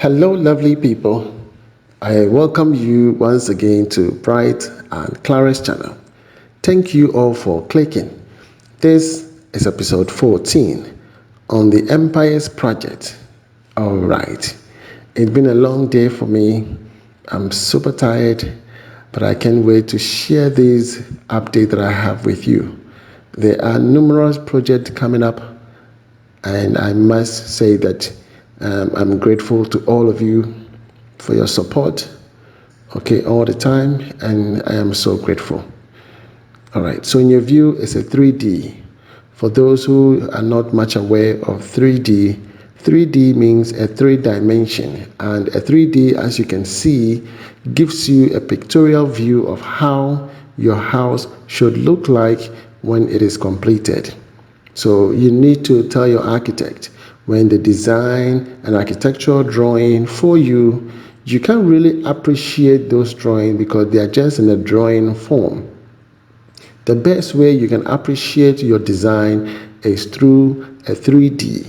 Hello, lovely people. I welcome you once again to Bright and Clara's channel. Thank you all for clicking. This is episode 14 on the Empire's project. All right. It's been a long day for me. I'm super tired, but I can't wait to share this update that I have with you. There are numerous projects coming up, and I must say that I'm grateful to all of you for your support, okay, all the time, and I am so grateful. All right, so in your view, it's a 3D. For those who are not much aware of 3D, 3D means a three dimension, and a 3D, as you can see, gives you a pictorial view of how your house should look like when it is completed. So you need to tell your architect when they design an architectural drawing for you, you can't really appreciate those drawings because they are just in a drawing form. The best way you can appreciate your design is through a 3D.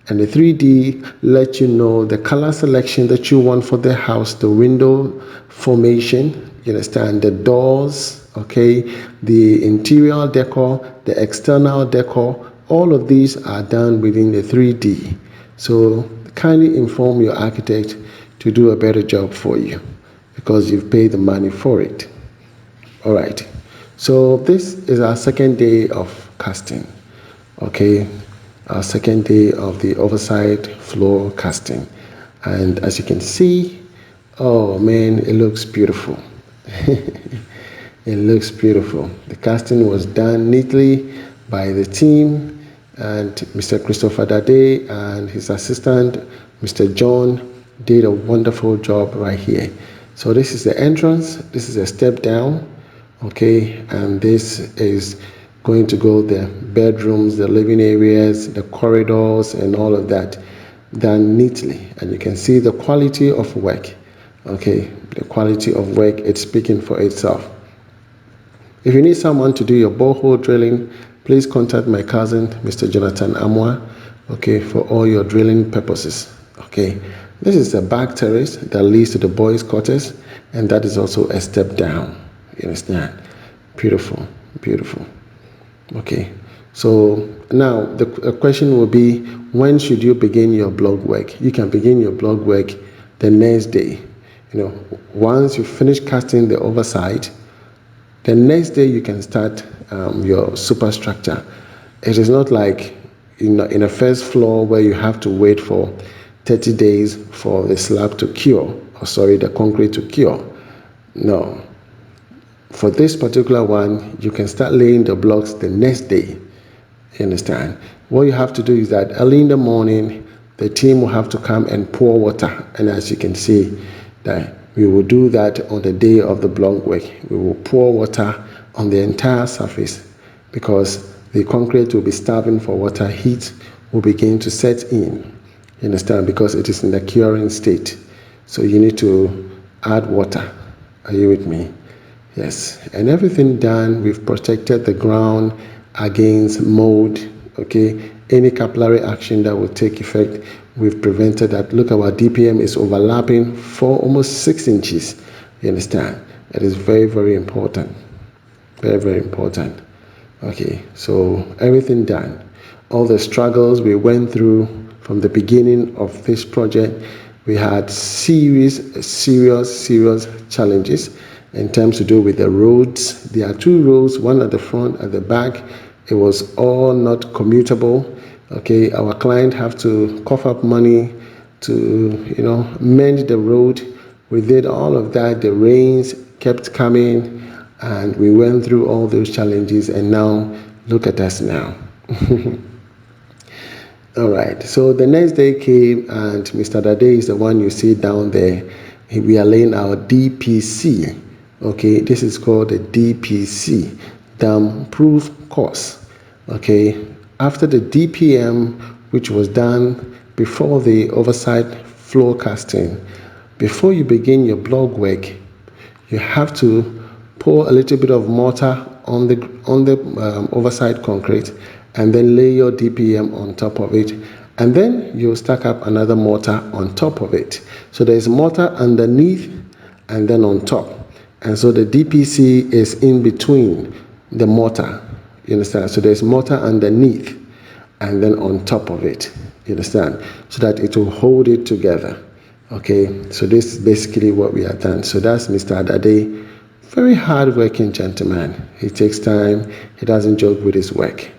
And the 3D lets you know the color selection that you want for the house, the window formation, you understand, the doors, okay, the interior decor, the external decor, all of these are done within the 3D. So kindly inform your architect to do a better job for you because you've paid the money for it. All right. So this is our second day of casting. Okay. Our second day of the Oversite floor casting. And as you can see, oh man, it looks beautiful. It looks beautiful. The casting was done neatly by the team, and Mr. Christopher Dade and his assistant, Mr. John, did a wonderful job right here. So this is the entrance. This is a step down, okay, and this is going to go the bedrooms, the living areas, the corridors, and all of that done neatly. And you can see the quality of work, okay, the quality of work, it's speaking for itself. If you need someone to do your borehole drilling, please contact my cousin, Mr. Jonathan Amwa, okay, for all your drilling purposes, okay. This is the back terrace that leads to the boys' quarters, and that is also a step down, you understand? Beautiful, beautiful, okay. So now the question will be, when should you begin your block work? You can begin your block work the next day. You know, once you finish casting the oversight, the next day you can start your superstructure. It is not like in a first floor where you have to wait for 30 days for the slab to cure, or sorry, the concrete to cure. No. For this particular one, you can start laying the blocks the next day. You understand? What you have to do is that early in the morning, the team will have to come and pour water. And as you can see, that we will do that on the day of the block work. We will pour water on the entire surface because the concrete will be starving for water. Heat will begin to set in. You understand? Because it is in the curing state. So you need to add water. Are you with me? Yes. And everything done, we've protected the ground against mold, okay? Any capillary action that will take effect, we've prevented that. Look, our DPM is overlapping for almost 6 inches. You understand? It is very, very important. Very, very important. Okay, so everything done. All the struggles we went through from the beginning of this project, we had serious challenges in terms to do with the roads. There are 2 roads, one at the front, at the back. It was all not commutable. Okay, our client have to cough up money to, mend the road. We did all of that. The rains kept coming, and we went through all those challenges, and now look at us now. All right, so the next day came, and Mr. Dade is the one you see down there. We are laying our DPC. Okay, this is called the DPC, dam proof course. Okay, after the DPM, which was done before the oversight floor casting, before you begin your block work, you have to pour a little bit of mortar on the oversight concrete, and then lay your DPM on top of it, and then you stack up another mortar on top of it. So there's mortar underneath and then on top, and so the DPC is in between the mortar. You understand? So there's mortar underneath and then on top of it. You understand? So that it will hold it together. Okay, so this is basically what we have done. So that's Mr. Adade. Very hard-working gentleman. He takes time. He doesn't joke with his work.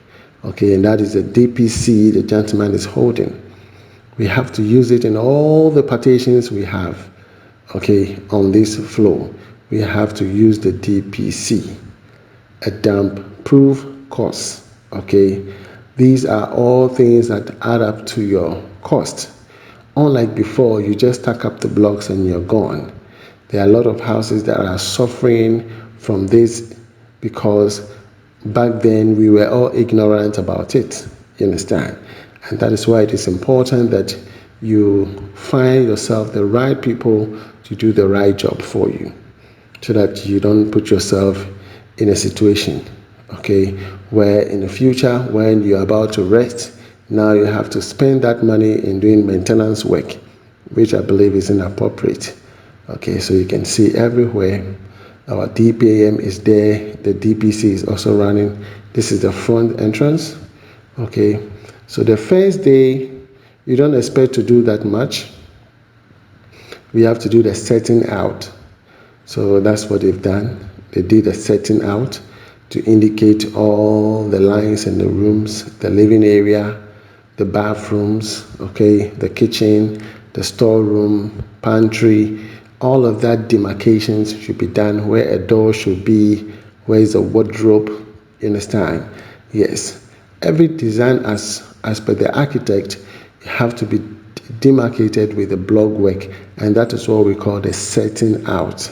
Okay, and that is the DPC the gentleman is holding. We have to use it in all the partitions we have. Okay, on this floor, we have to use the DPC, a damp-proof course. Okay, these are all things that add up to your cost. Unlike before, you just stack up the blocks and you're gone. There are a lot of houses that are suffering from this because back then we were all ignorant about it. You understand? And that is why it is important that you find yourself the right people to do the right job for you, so that you don't put yourself in a situation, okay, where in the future when you're about to rest, now you have to spend that money in doing maintenance work, which I believe is inappropriate. Okay, so you can see everywhere our DPAM is there, the DPC is also running. This is the front entrance. Okay, so the first day you don't expect to do that much. We have to do the setting out. So that's what they've done. They did a setting out to indicate all the lines in the rooms, the living area, the bathrooms, okay, the kitchen, the storeroom, pantry. All of that demarcations should be done, where a door should be, where is a wardrobe. You understand? Yes. Every design as per the architect have to be demarcated with the block work, and that is what we call the setting out.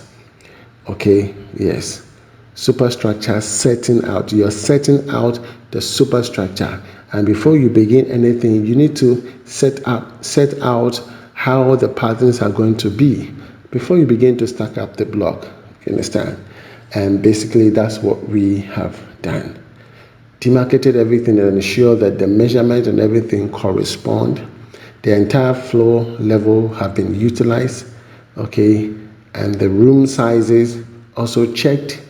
Okay, yes. Superstructure setting out. You're setting out the superstructure, and before you begin anything, you need to set out how the patterns are going to be before you begin to stack up the block. You understand? And basically that's what we have done. Demarcated everything and ensure that the measurement and everything correspond. The entire floor level have been utilized, okay, and the room sizes also checked,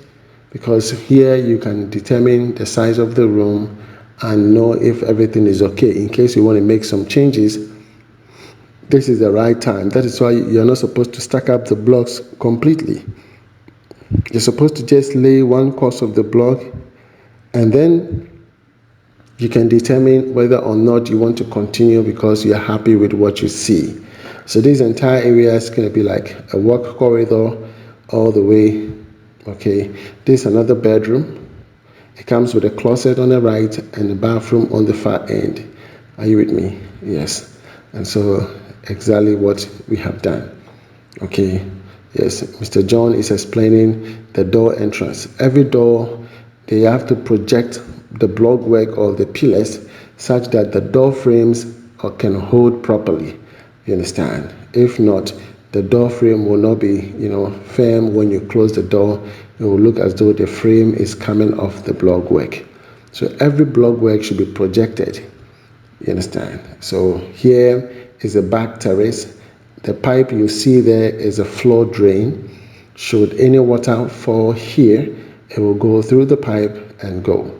because here you can determine the size of the room and know if everything is okay. In case you want to make some changes, this is the right time. That is why you're not supposed to stack up the blocks completely. You're supposed to just lay one course of the block, and then you can determine whether or not you want to continue because you're happy with what you see. So this entire area is going to be like a work corridor all the way. Okay, this is another bedroom. It comes with a closet on the right and a bathroom on the far end. Are you with me? Yes. And so exactly what we have done. Okay, yes, Mr. John is explaining the door entrance. Every door, they have to project the block work of the pillars such that the door frames can hold properly. You understand? If not, the door frame will not be, firm. When you close the door, it will look as though the frame is coming off the block work. So every block work should be projected. You understand? So here is a back terrace. The pipe you see there is a floor drain. Should any water fall here, it will go through the pipe and go.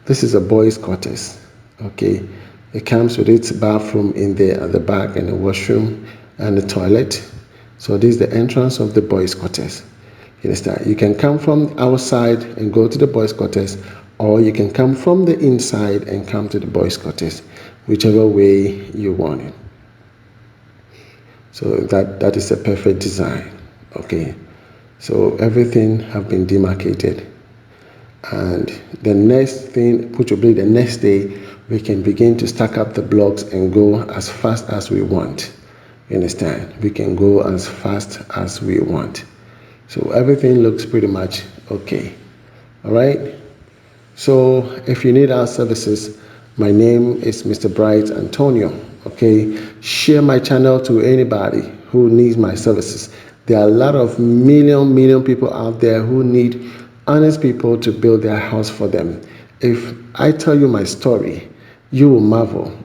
This is a boys' quarters. Okay, it comes with its bathroom in there at the back and a washroom and a toilet. So this is the entrance of the boys' quarters. You understand? You can come from outside and go to the boys' quarters, or you can come from the inside and come to the boys' quarters, whichever way you want it. So that is a perfect design. Okay, so everything have been demarcated, and the next thing, which will be the next day, we can begin to stack up the blocks and go as fast as we want. You understand? We can go as fast as we want. So everything looks pretty much okay. All right. So if you need our services, my name is Mr. Bright Antonio. Okay, share my channel to anybody who needs my services. There are a lot of million people out there who need honest people to build their house for them. If I tell you my story, you will marvel.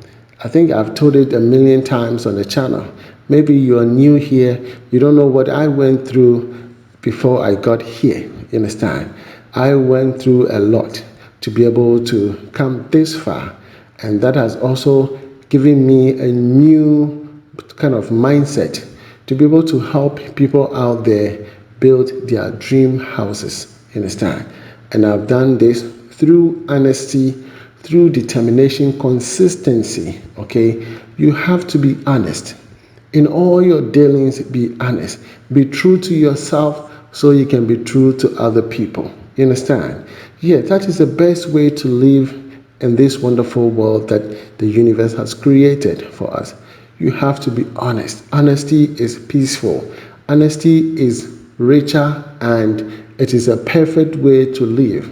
I think I've told it a million times on the channel. Maybe you are new here, you don't know what I went through before I got here. You understand? I went through a lot to be able to come this far, and that has also given me a new kind of mindset to be able to help people out there build their dream houses. You understand? And I've done this through honesty, through determination, consistency. Okay, you have to be honest in all your dealings. Be honest, be true to yourself so you can be true to other people. You understand? Yeah, that is the best way to live in this wonderful world that the universe has created for us. You have to be honest. Honesty is peaceful, honesty is richer, and it is a perfect way to live.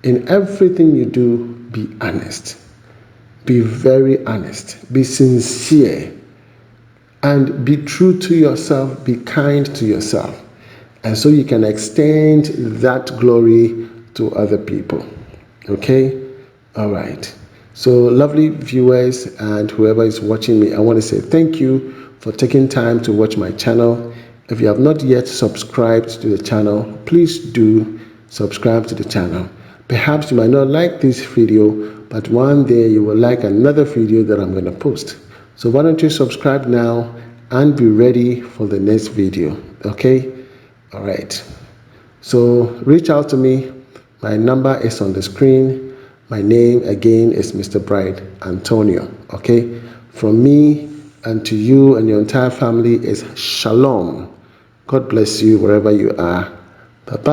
In everything you do, be honest. Be very honest. Be sincere. And be true to yourself. Be kind to yourself. And so you can extend that glory to other people. Okay? All right. So, lovely viewers and whoever is watching me, I want to say thank you for taking time to watch my channel. If you have not yet subscribed to the channel, please do subscribe to the channel. Perhaps you might not like this video, but one day you will like another video that I'm going to post. So why don't you subscribe now and be ready for the next video. Okay? All right. So reach out to me. My number is on the screen. My name again is Mr. Bright Antonio. Okay? From me and to you and your entire family is Shalom. God bless you wherever you are. Bye-bye.